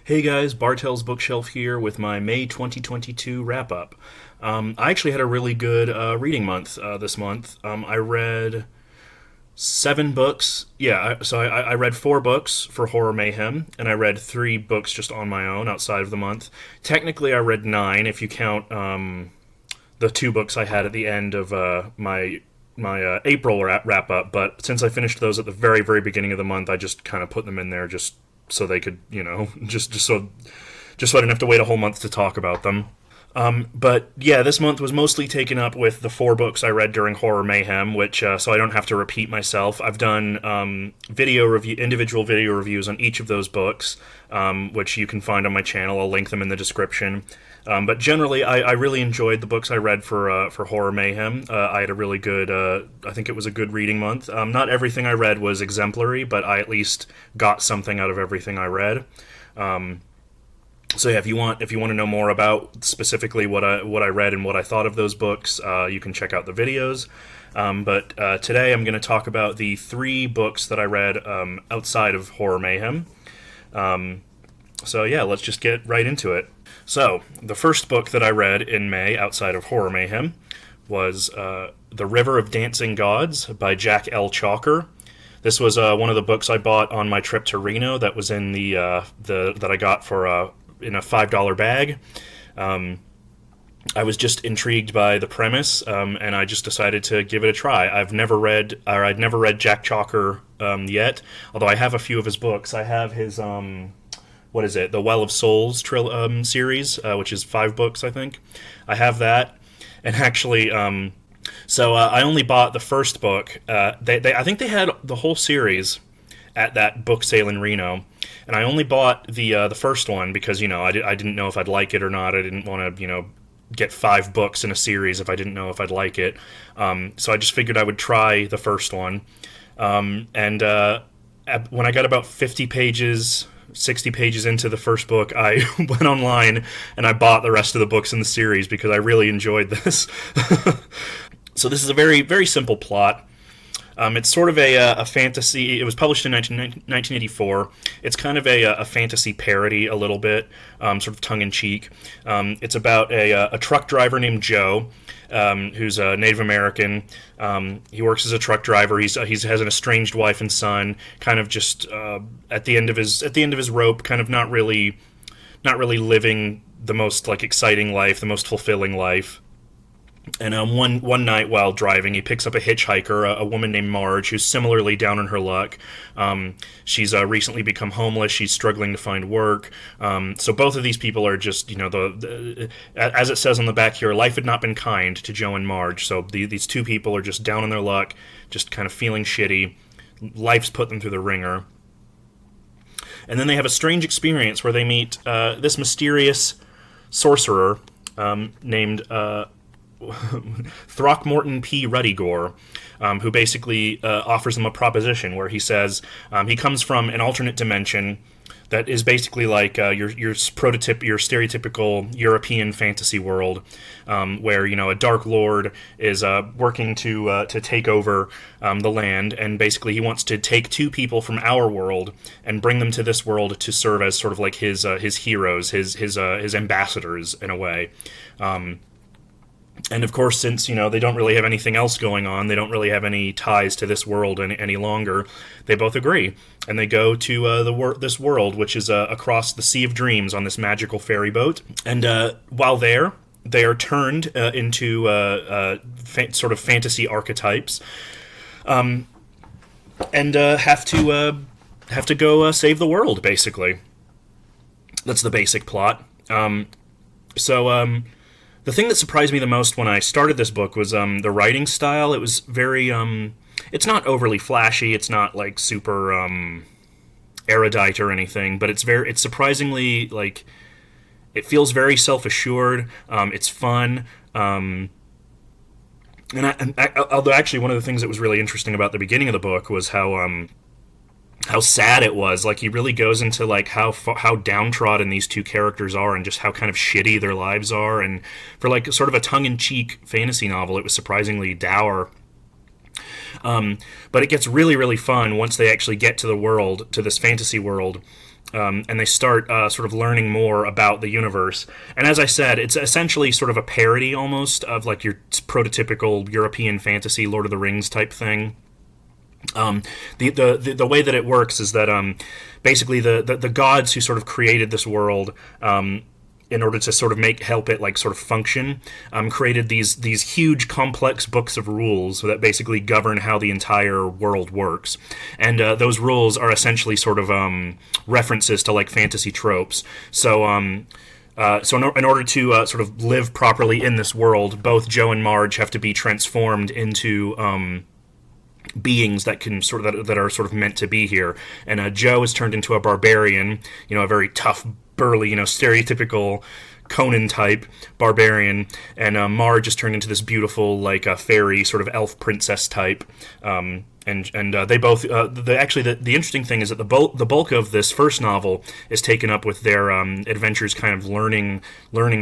Hey guys, Bartell's Bookshelf here with my May 2022 wrap up. I actually had a really good reading month this month. I read 7 books. I read 4 books for Horror Mayhem, and I read 3 books just on my own outside of the month. Technically, I read 9 if you count the 2 books I had at the end of my April wrap up. But since I finished those at the very very beginning of the month, I just kind of put them in there just so they could, just so I didn't have to wait a whole month to talk about them. But yeah, this month was mostly taken up with the 4 books I read during Horror Mayhem, which so I don't have to repeat myself. I've done individual video reviews on each of those books, which you can find on my channel. I'll link them in the description. But generally, I really enjoyed the books I read for Horror Mayhem. I had a really good, I think it was a good reading month. Not everything I read was exemplary, but I at least got something out of everything I read. So yeah, if you want to know more about specifically what I read and what I thought of those books, you can check out the videos. But today I'm going to talk about the 3 books that I read outside of Horror Mayhem. So yeah, let's just get right into it. So the first book that I read in May outside of Horror Mayhem was The River of Dancing Gods by Jack L. Chalker. This was one of the books I bought on my trip to Reno. That was in the that I got for in a $5 bag. I was just intrigued by the premise, and I just decided to give it a try. I'd never read Jack Chalker yet, although I have a few of his books. I have his what is it? The Well of Souls series, which is 5 books, I think. I have that, and actually, I only bought the first book. I think they had the whole series at that book sale in Reno, and I only bought the first one because I didn't know if I'd like it or not. I didn't want to get 5 books in a series if I didn't know if I'd like it. So I just figured I would try the first one, and when I got about 50 pages. 60 pages into the first book, I went online and I bought the rest of the books in the series because I really enjoyed this. So this is a very, very simple plot. It's sort of a fantasy. It was published in 1984. It's kind of a fantasy parody a little bit, sort of tongue-in-cheek. It's about a truck driver named Joe, who's a Native American. He works as a truck driver. He has an estranged wife and son. Kind of just at the end of his rope. Kind of not really living the most exciting life, the most fulfilling life. And one night while driving, he picks up a hitchhiker, a woman named Marge, who's similarly down on her luck. She's recently become homeless. She's struggling to find work. So both of these people are just, as it says on the back here, life had not been kind to Joe and Marge. So these 2 people are just down on their luck, just kind of feeling shitty. Life's put them through the ringer. And then they have a strange experience where they meet this mysterious sorcerer named Throckmorton P. Ruddygore, who basically offers them a proposition where he says he comes from an alternate dimension that is basically like your stereotypical European fantasy world, where a dark lord is working to take over the land, and basically he wants to take 2 people from our world and bring them to this world to serve as sort of like his heroes, his ambassadors in a way. And of course, since they don't really have anything else going on, they don't really have any ties to this world any longer, they both agree, and they go to this world, which is across the Sea of Dreams on this magical ferry boat. And while there, they are turned into sort of fantasy archetypes, and have to go save the world. Basically, that's the basic plot. The thing that surprised me the most when I started this book was the writing style. It was very, it's not overly flashy, it's not super erudite or anything, but it's surprisingly, it feels very self-assured, it's fun, although actually one of the things that was really interesting about the beginning of the book was how sad it was. He really goes into how downtrodden these 2 characters are and just how kind of shitty their lives are, and for sort of a tongue-in-cheek fantasy novel, it was surprisingly dour. But it gets really, really fun once they actually get to the world, to this fantasy world, and they start sort of learning more about the universe. And as I said, it's essentially sort of a parody almost of like your prototypical European fantasy Lord of the Rings type thing. The way that it works is that basically the gods who sort of created this world, in order to sort of help it like sort of function, created these huge complex books of rules that basically govern how the entire world works. And those rules are essentially sort of references to like fantasy tropes. So in order to sort of live properly in this world, both Joe and Marge have to be transformed into beings that can that are sort of meant to be here. And Joe is turned into a barbarian, a very tough, burly, stereotypical Conan type barbarian, and Marge is turned into this beautiful, like a fairy sort of elf princess type. And they both the interesting thing is that the bulk of this first novel is taken up with their adventures, kind of learning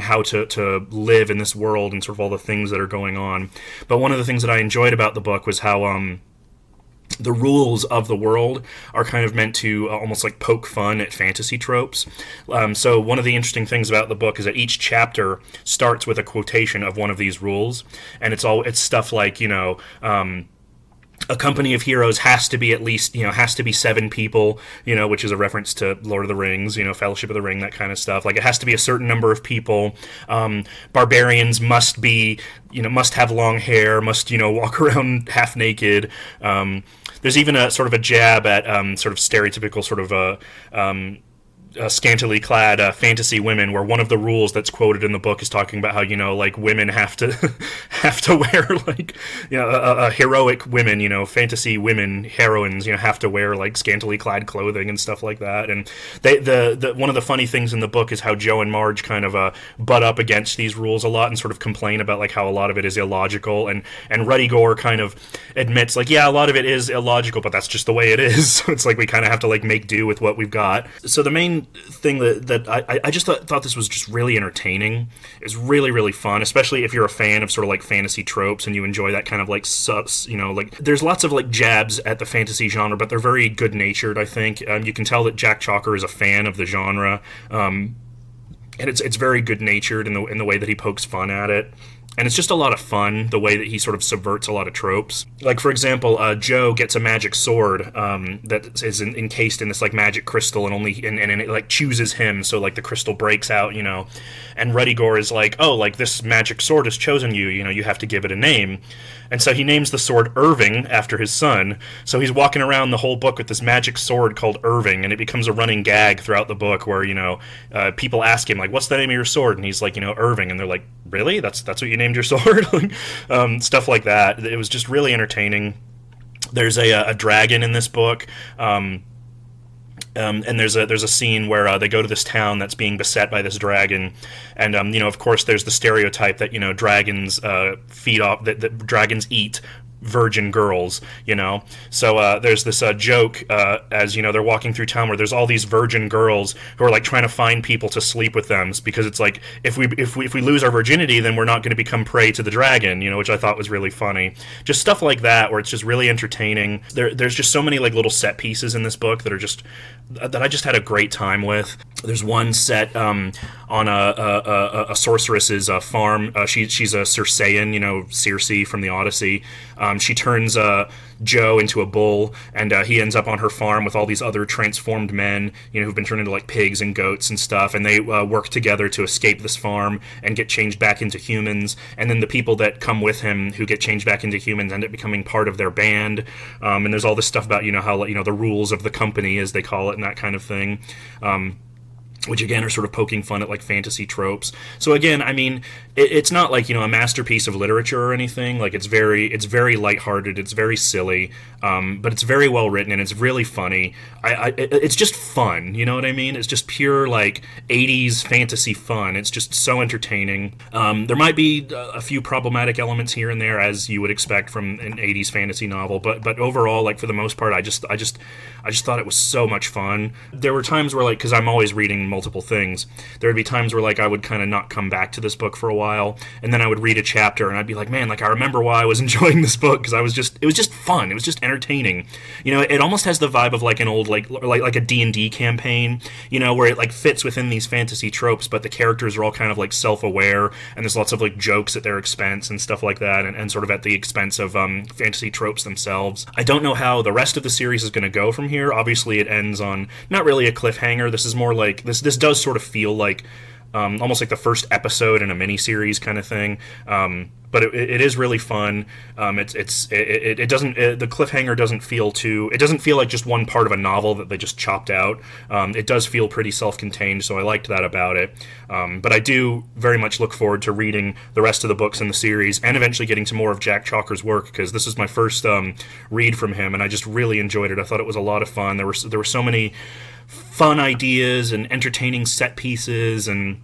how to live in this world and sort of all the things that are going on. But one of the things that I enjoyed about the book was how the rules of the world are kind of meant to almost like poke fun at fantasy tropes. So one of the interesting things about the book is that each chapter starts with a quotation of one of these rules, and it's stuff like, a company of heroes has to be at least, has to be 7 people, which is a reference to Lord of the Rings, Fellowship of the Ring, that kind of stuff. Like, it has to be a certain number of people. Barbarians must be, must have long hair, must, walk around half naked. There's even a sort of a jab at sort of stereotypical sort of scantily clad fantasy women, where one of the rules that's quoted in the book is talking about how like women have to wear like heroic women, fantasy women heroines have to wear like scantily clad clothing and stuff like that. And the one of the funny things in the book is how Joe and Marge kind of butt up against these rules a lot and sort of complain about like how a lot of it is illogical, and Ruddy Gore kind of admits like, yeah, a lot of it is illogical, but that's just the way it is. So it's like we kind of have to like make do with what we've got. So the main thing that I just thought this was just really entertaining. It's really, really fun, especially if you're a fan of sort of like fantasy tropes and you enjoy that kind of like like there's lots of like jabs at the fantasy genre, but they're very good natured, I think. You can tell that Jack Chalker is a fan of the genre, and it's very good natured in the way that he pokes fun at it. And it's just a lot of fun, the way that he sort of subverts a lot of tropes. Like, for example, Joe gets a magic sword that is encased in this, like, magic crystal, and it, like, chooses him, so, like, the crystal breaks out, And Ruddy Gore is like, oh, like, this magic sword has chosen you, you have to give it a name. And so he names the sword Irving after his son. So he's walking around the whole book with this magic sword called Irving, and it becomes a running gag throughout the book where, people ask him, like, what's the name of your sword? And he's like, Irving. And they're like, really? That's what you named your sword? Stuff like that. It was just really entertaining. There's a dragon in this book. And there's a scene where they go to this town that's being beset by this dragon, and of course there's the stereotype that dragons feed off that dragons eat virgin girls, So there's this joke as they're walking through town where there's all these virgin girls who are like trying to find people to sleep with them, because it's like if we lose our virginity, then we're not going to become prey to the dragon, which I thought was really funny. Just stuff like that where it's just really entertaining. There's just so many like little set pieces in this book that I just had a great time with. There's one set on a sorceress's farm. She's a Circean, Circe from the Odyssey. She turns Joe into a bull, and he ends up on her farm with all these other transformed men, who've been turned into like pigs and goats and stuff, and they work together to escape this farm and get changed back into humans. And then the people that come with him who get changed back into humans end up becoming part of their band. And there's all this stuff about how the rules of the company, as they call it, and that kind of thing. Which again are sort of poking fun at like fantasy tropes. So again, I mean, it's not like a masterpiece of literature or anything. Like it's very lighthearted, it's very silly, but it's very well written and it's really funny. It's just fun, you know what I mean? It's just pure like 80s fantasy fun. It's just so entertaining. There might be a few problematic elements here and there, as you would expect from an 80s fantasy novel, but overall, like for the most part, I just thought it was so much fun. There were times where, like, because I'm always reading multiple things, there would be times where like I would kind of not come back to this book for a while, and then I would read a chapter and I'd be like, man, like I remember why I was enjoying this book, because it was just fun, it was just entertaining. You know, it almost has the vibe of like an old like a D&D campaign, you know, where it like fits within these fantasy tropes, but the characters are all kind of like self-aware, and there's lots of like jokes at their expense and stuff like that, and sort of at the expense of fantasy tropes themselves. I don't know how the rest of the series is going to go from here. Obviously, it ends on not really a cliffhanger. This is more like this does sort of feel like almost like the first episode in a miniseries kind of thing. But it is really fun. It doesn't the cliffhanger doesn't feel too. It doesn't feel like just one part of a novel that they just chopped out. It does feel pretty self-contained, so I liked that about it. But I do very much look forward to reading the rest of the books in the series and eventually getting to more of Jack Chalker's work, because this is my first read from him, and I just really enjoyed it. I thought it was a lot of fun. There were so many fun ideas and entertaining set pieces, and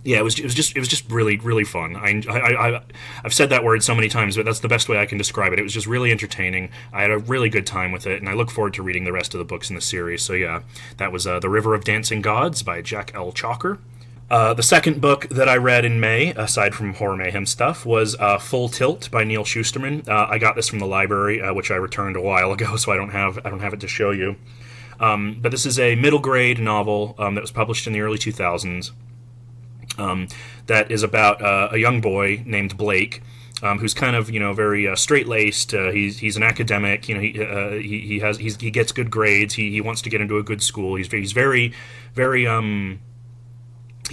yeah, it was just really, really fun. I've said that word so many times, but that's the best way I can describe it. It was just really entertaining. I had a really good time with it, and I look forward to reading the rest of the books in the series. So yeah, that was The River of Dancing Gods by Jack L. Chalker. The second book that I read in May, aside from Horror Mayhem stuff, was Full Tilt by Neal Shusterman. I got this from the library, which I returned a while ago, so I don't have it to show you. But this is a middle grade novel that was published in the early 2000s. That is about a young boy named Blake, who's kind of, you know, very straight-laced. He's an academic. You know, he gets good grades. He wants to get into a good school. He's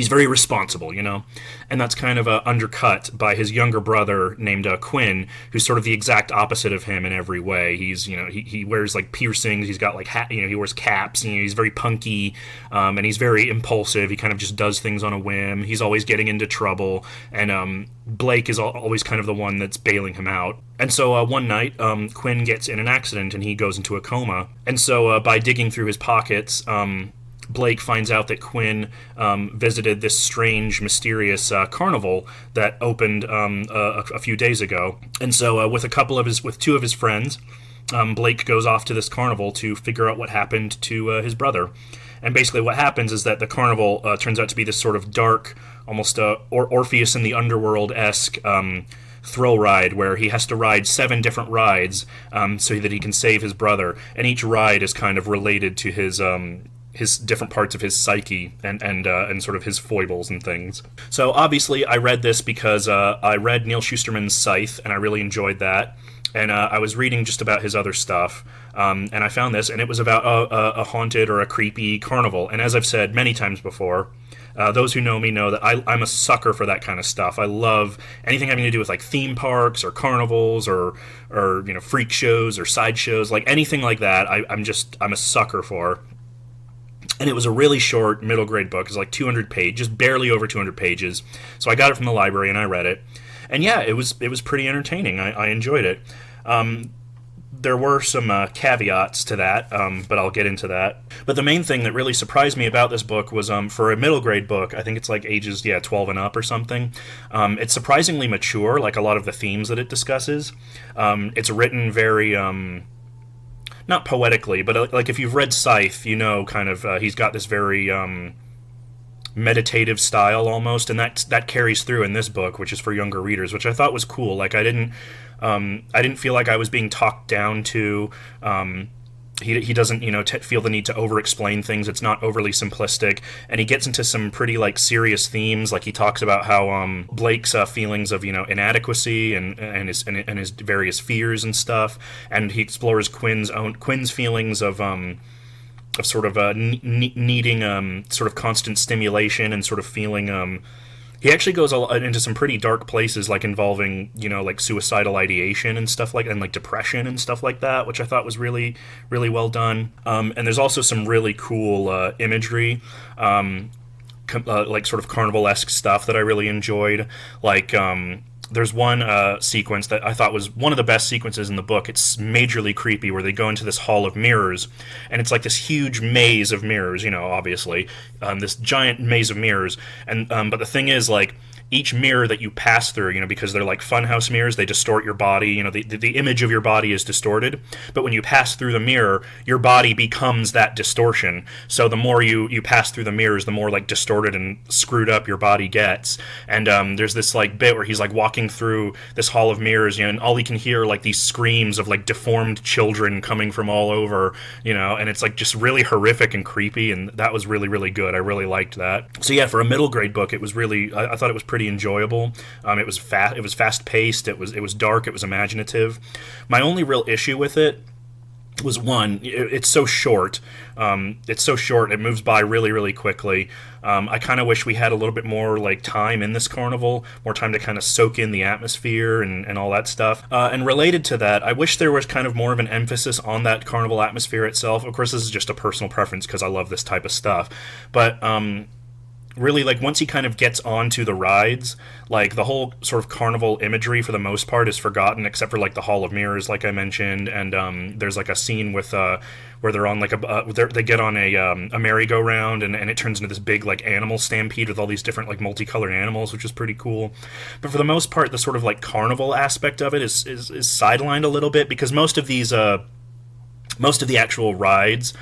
very responsible, you know, and that's kind of undercut by his younger brother named Quinn, who's sort of the exact opposite of him in every way. He's, you know, he wears like piercings. He's got like he wears caps. You know, he's very punky, and he's very impulsive. He kind of just does things on a whim. He's always getting into trouble, and Blake is always kind of the one that's bailing him out. And so one night, Quinn gets in an accident and he goes into a coma. And so by digging through his pockets, Blake finds out that Quinn visited this strange, mysterious carnival that opened a few days ago. And so with two of his friends, Blake goes off to this carnival to figure out what happened to his brother. And basically what happens is that the carnival turns out to be this sort of dark, almost Orpheus in the Underworld-esque thrill ride, where he has to ride 7 different rides so that he can save his brother. And each ride is kind of related to his different parts of his psyche and sort of his foibles and things. So obviously I read this because I read Neal Shusterman's Scythe, and I really enjoyed that. And I was reading just about his other stuff, and I found this, and it was about a haunted or a creepy carnival. And as I've said many times before, those who know me know that I'm a sucker for that kind of stuff. I love anything having to do with like theme parks or carnivals or you know, freak shows or sideshows, like anything like that. I'm a sucker for. And it was a really short middle grade book. It was like 200 pages, just barely over 200 pages. So I got it from the library and I read it. And yeah, it was pretty entertaining. I enjoyed it. There were some caveats to that, but I'll get into that. But the main thing that really surprised me about this book was for a middle grade book, I think it's like ages 12 and up or something. It's surprisingly mature, like a lot of the themes that it discusses. It's written very not poetically, but like if you've read Scythe, you know, kind of he's got this very meditative style almost, and that carries through in this book, which is for younger readers, which I thought was cool. Like I didn't feel like I was being talked down to. He doesn't, you know, feel the need to over-explain things. It's not overly simplistic, and he gets into some pretty like serious themes. Like he talks about how Blake's feelings of, you know, inadequacy and his various fears and stuff, and he explores Quinn's feelings of sort of needing sort of constant stimulation and sort of feeling. He actually goes into some pretty dark places, like involving, you know, like suicidal ideation and stuff like depression and stuff like that, which I thought was really, really well done. And there's also some really cool imagery, like sort of carnival-esque stuff that I really enjoyed. Like there's one sequence that I thought was one of the best sequences in the book. It's majorly creepy, where they go into this hall of mirrors, and it's like this huge maze of mirrors, you know, obviously, this giant maze of mirrors, and but the thing is, like, each mirror that you pass through, because they're like funhouse mirrors, they distort your body. The image of your body is distorted, but when you pass through the mirror, your body becomes that distortion. So the more you pass through the mirrors, the more like distorted and screwed up your body gets. And there's this like bit where he's like walking through this hall of mirrors, and all he can hear are like these screams of like deformed children coming from all over, and it's like just really horrific and creepy, and that was really, really good. I really liked that. So yeah, for a middle grade book, it was really, I thought it was pretty enjoyable. It was fast paced, it was dark, it was imaginative. My only real issue with it was, one, it's so short. It moves by really, really quickly. I kind of wish we had a little bit more like time in this carnival, more time to kind of soak in the atmosphere and all that stuff. And related to that, I wish there was kind of more of an emphasis on that carnival atmosphere itself. Of course, this is just a personal preference because I love this type of stuff. But really, like, once he kind of gets onto the rides, like, the whole sort of carnival imagery for the most part is forgotten, except for like the Hall of Mirrors, like I mentioned. And there's like a scene with where they're on like they get on a merry-go-round, and it turns into this big like animal stampede with all these different like multicolored animals, which is pretty cool. But for the most part, the sort of like carnival aspect of it is sidelined a little bit, because most of the actual rides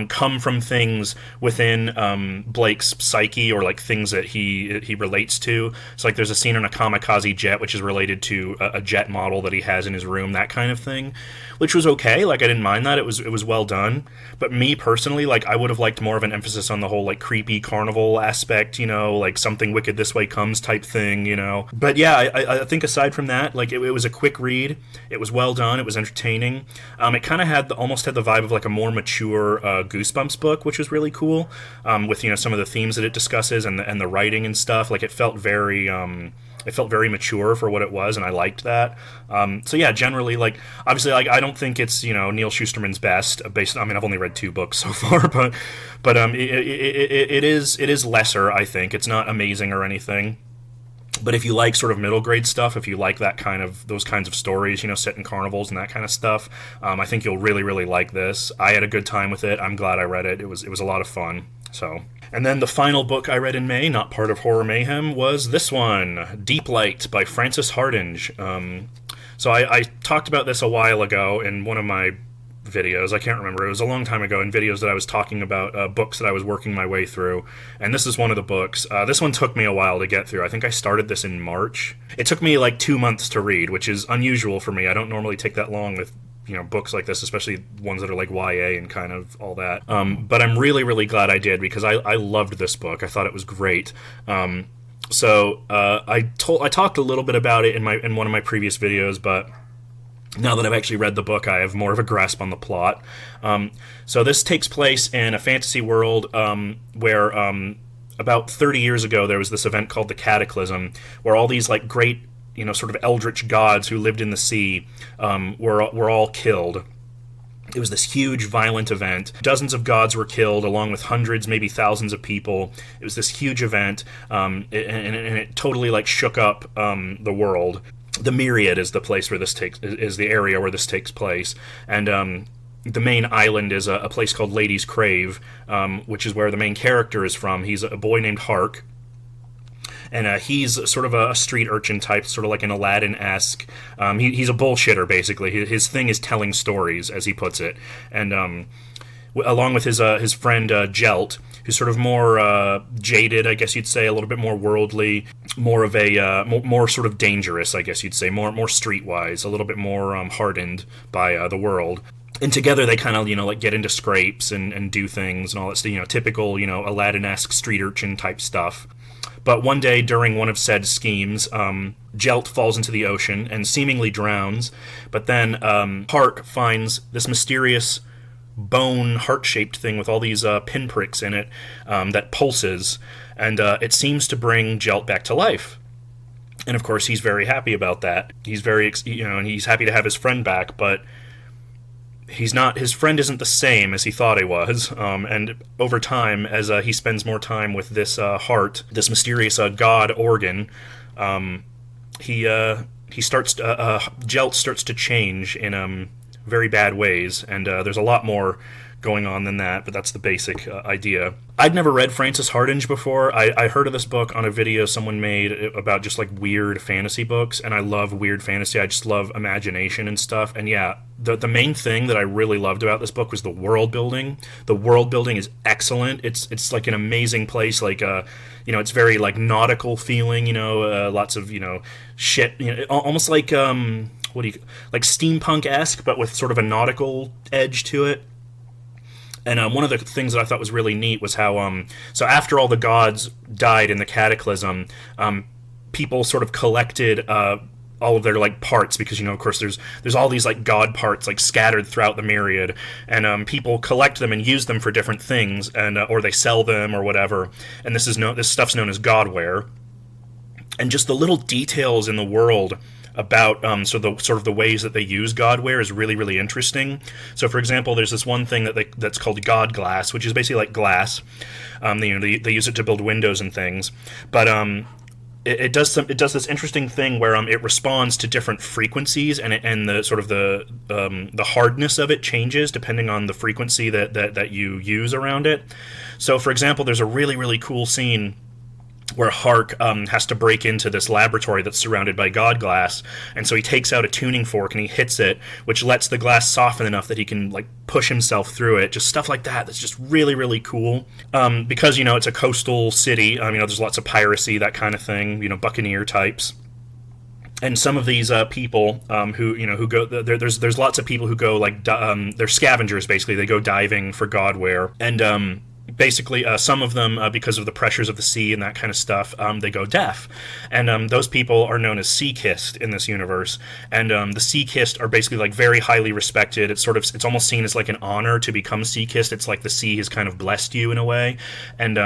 come from things within Blake's psyche, or like things that he relates to. So like there's a scene on a kamikaze jet, which is related to a jet model that he has in his room, that kind of thing, which was okay. Like, I didn't mind that. It was well done. But me personally, like, I would have liked more of an emphasis on the whole like creepy carnival aspect, like something wicked this way comes type thing, But yeah, I think aside from that, like, it was a quick read. It was well done. It was entertaining. It kind of almost had the vibe of like a more mature Goosebumps book, which was really cool, with some of the themes that it discusses and the writing and stuff. Like, it felt very mature for what it was, and I liked that. So yeah, generally, like, obviously, like, I don't think it's Neal Shusterman's best. I've only read 2 books so far, but it is lesser. I think it's not amazing or anything. But if you like sort of middle grade stuff, if you like those kinds of stories, set in carnivals and that kind of stuff, I think you'll really, really like this. I had a good time with it. I'm glad I read it. It was a lot of fun. So, and then the final book I read in May, not part of Horror Mayhem, was this one, Deeplight by Frances Hardinge. So I talked about this a while ago in one of my videos. I can't remember. It was a long time ago in videos that I was talking about books that I was working my way through, and this is one of the books. This one took me a while to get through. I think I started this in March. It took me like 2 months to read, which is unusual for me. I don't normally take that long with books like this, especially ones that are like YA and kind of all that. But I'm really, really glad I did, because I loved this book. I thought it was great. So I talked a little bit about it in one of my previous videos, but now that I've actually read the book, I have more of a grasp on the plot. So this takes place in a fantasy world where about 30 years ago there was this event called the Cataclysm, where all these like great, sort of eldritch gods who lived in the sea were all killed. It was this huge, violent event. Dozens of gods were killed, along with hundreds, maybe thousands of people. It was this huge event, and it totally like shook up the world. The Myriad is the area where this takes place, and the main island is a place called Lady's Crave, which is where the main character is from. He's a boy named Hark, and he's sort of a street urchin type, sort of like an Aladdin-esque. He's a bullshitter, basically. His thing is telling stories, as he puts it, and along with his friend Jelt, who's sort of more jaded, I guess you'd say, a little bit more worldly, more of a more sort of dangerous, I guess you'd say, more streetwise, a little bit more hardened by the world. And together they kind of like get into scrapes and do things and all that stuff, typical Aladdin-esque street urchin type stuff. But one day during one of said schemes, Jelt falls into the ocean and seemingly drowns. But then Hark finds this mysterious bone heart-shaped thing with all these pinpricks in it that pulses, and it seems to bring Jelt back to life. And of course he's very happy about that. He's very and he's happy to have his friend back, but his friend isn't the same as he thought he was. And over time, as he spends more time with this heart, this mysterious god organ, Jelt starts to change in very bad ways, and there's a lot more going on than that, but that's the basic idea. I'd never read Frances Hardinge before. I heard of this book on a video someone made about just like weird fantasy books, and I love weird fantasy. I just love imagination and stuff. And yeah, the main thing that I really loved about this book was the world building. The world building is excellent. It's like an amazing place. Like it's very like nautical feeling. Lots of shit. Almost like like steampunk-esque, but with sort of a nautical edge to it. And one of the things that I thought was really neat was how, so after all the gods died in the Cataclysm, people sort of collected all of their like parts, because of course there's all these like god parts like scattered throughout the myriad, and people collect them and use them for different things, and or they sell them or whatever. And this stuff's known as godware, and just the little details in the world about sort of the ways that they use godware is really, really interesting. So, for example, there's this one thing that's called god glass, which is basically like glass. They use it to build windows and things, but it does this interesting thing where it responds to different frequencies, and the sort of the hardness of it changes depending on the frequency that you use around it. So, for example, there's a really, really cool scene where Hark has to break into this laboratory that's surrounded by god glass, and so he takes out a tuning fork and he hits it, which lets the glass soften enough that he can like push himself through it. Just stuff like that's just really, really cool. Because it's a coastal city. There's lots of piracy, that kind of thing. Buccaneer types. And some of these people who go there's lots of people who go like they're scavengers basically. They go diving for godware, and basically, some of them, because of the pressures of the sea and that kind of stuff, they go deaf. And those people are known as sea-kissed in this universe. And the sea-kissed are basically like very highly respected. It's almost seen as like an honor to become sea-kissed. It's like the sea has kind of blessed you in a way. And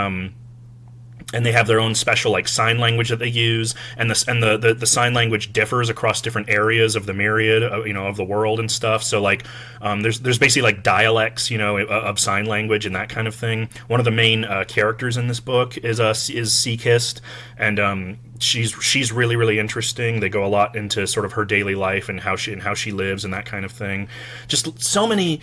they have their own special like sign language that they use, and the sign language differs across different areas of the myriad, of the world and stuff. So like, there's basically like dialects, of sign language and that kind of thing. One of the main characters in this book is Sea-Kissed, and she's really, really interesting. They go a lot into sort of her daily life and how she lives and that kind of thing. Just so many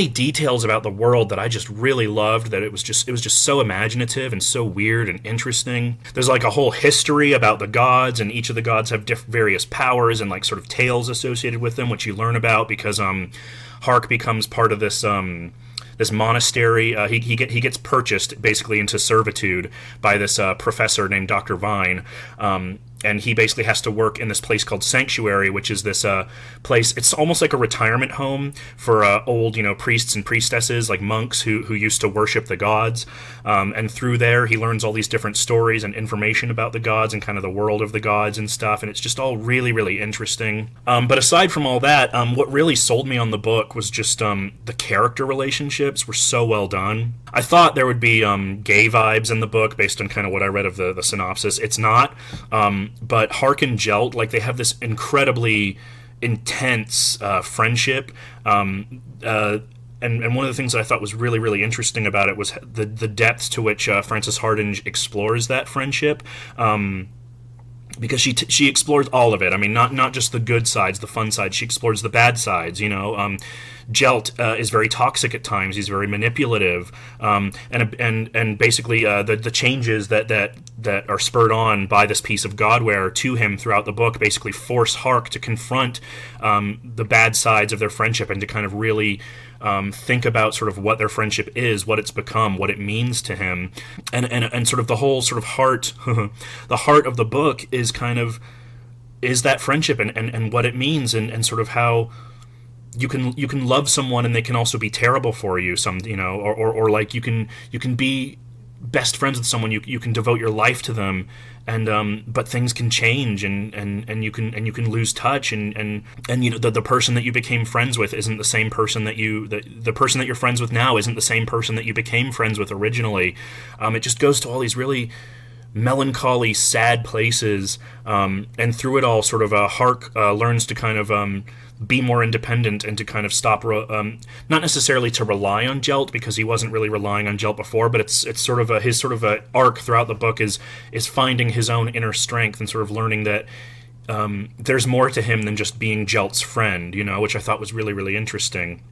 details about the world that I just really loved. That it was just so imaginative and so weird and interesting. There's like a whole history about the gods, and each of the gods have various powers and like sort of tales associated with them, which you learn about because Hark becomes part of this monastery. He gets purchased basically into servitude by this professor named Dr. Vine, and he basically has to work in this place called Sanctuary, which is this place. It's almost like a retirement home for old, priests and priestesses, like monks who used to worship the gods. And through there, he learns all these different stories and information about the gods and kind of the world of the gods and stuff. And it's just all really, really interesting. But aside from all that, what really sold me on the book was just the character relationships were so well done. I thought there would be gay vibes in the book based on kind of what I read of the synopsis. It's not. But Hark and Jelt, like, they have this incredibly intense friendship. And one of the things that I thought was really, really interesting about it was the depth to which Frances Hardinge explores that friendship. Because she explores all of it. I mean, not just the good sides, the fun sides. She explores the bad sides. Jelt is very toxic at times. He's very manipulative, and basically the changes that are spurred on by this piece of godware to him throughout the book basically force Hark to confront the bad sides of their friendship and to kind of really think about sort of what their friendship is, what it's become, what it means to him, and sort of the whole sort of heart, the heart of the book is that friendship and what it means and sort of how you can love someone and they can also be terrible for you, or like you can be best friends with someone, you can devote your life to them, and but things can change and you can lose touch and the person that you became friends with isn't the same person the person that you're friends with now isn't the same person that you became friends with originally. It just goes to all these really melancholy, sad places, and through it all, sort of Hark learns to kind of be more independent and to kind of stop, not necessarily to rely on Jelt, because he wasn't really relying on Jelt before, but it's sort of his sort of arc throughout the book is finding his own inner strength and sort of learning that there's more to him than just being Jelt's friend, which I thought was really, really interesting.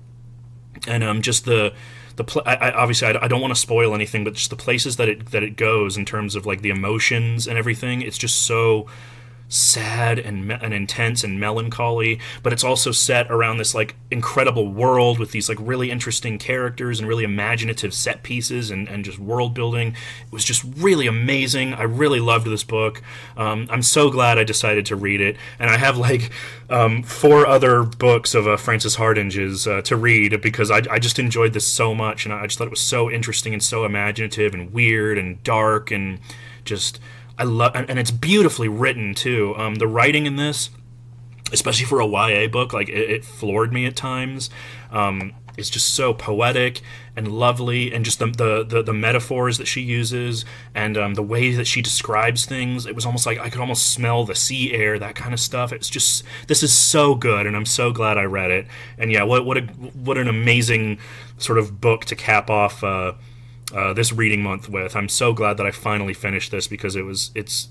And just the obviously I don't want to spoil anything, but just the places that it goes in terms of like the emotions and everything, it's just so sad and intense and melancholy, but it's also set around this like incredible world with these like really interesting characters and really imaginative set pieces and just world building. It was just really amazing. I really loved this book. I'm so glad I decided to read it, and I have like 4 other books of Frances Hardinge's to read because I just enjoyed this so much, and I just thought it was so interesting and so imaginative and weird and dark and just I love, and it's beautifully written too. The writing in this, especially for a YA book, like it floored me at times. It's just so poetic and lovely, and just the metaphors that she uses and the way that she describes things. It was almost like I could almost smell the sea air, that kind of stuff. It's just, this is so good, and I'm so glad I read it. And yeah, what an amazing sort of book to cap off this reading month with. I'm so glad that I finally finished this because it's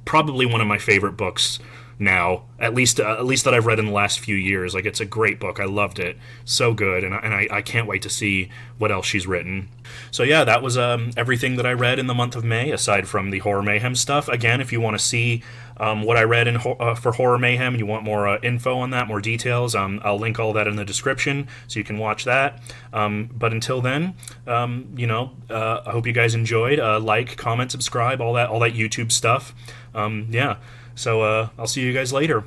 probably one of my favorite books now, at least that I've read in the last few years. Like, it's a great book. I loved it. So good, and I can't wait to see what else she's written. So yeah, that was everything that I read in the month of May, aside from the Horror Mayhem stuff. Again, if you want to see what I read for Horror Mayhem, and you want more info on that, more details, I'll link all that in the description so you can watch that. But until then, I hope you guys enjoyed. Like, comment, subscribe, all that YouTube stuff. Yeah. So I'll see you guys later.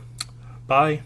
Bye.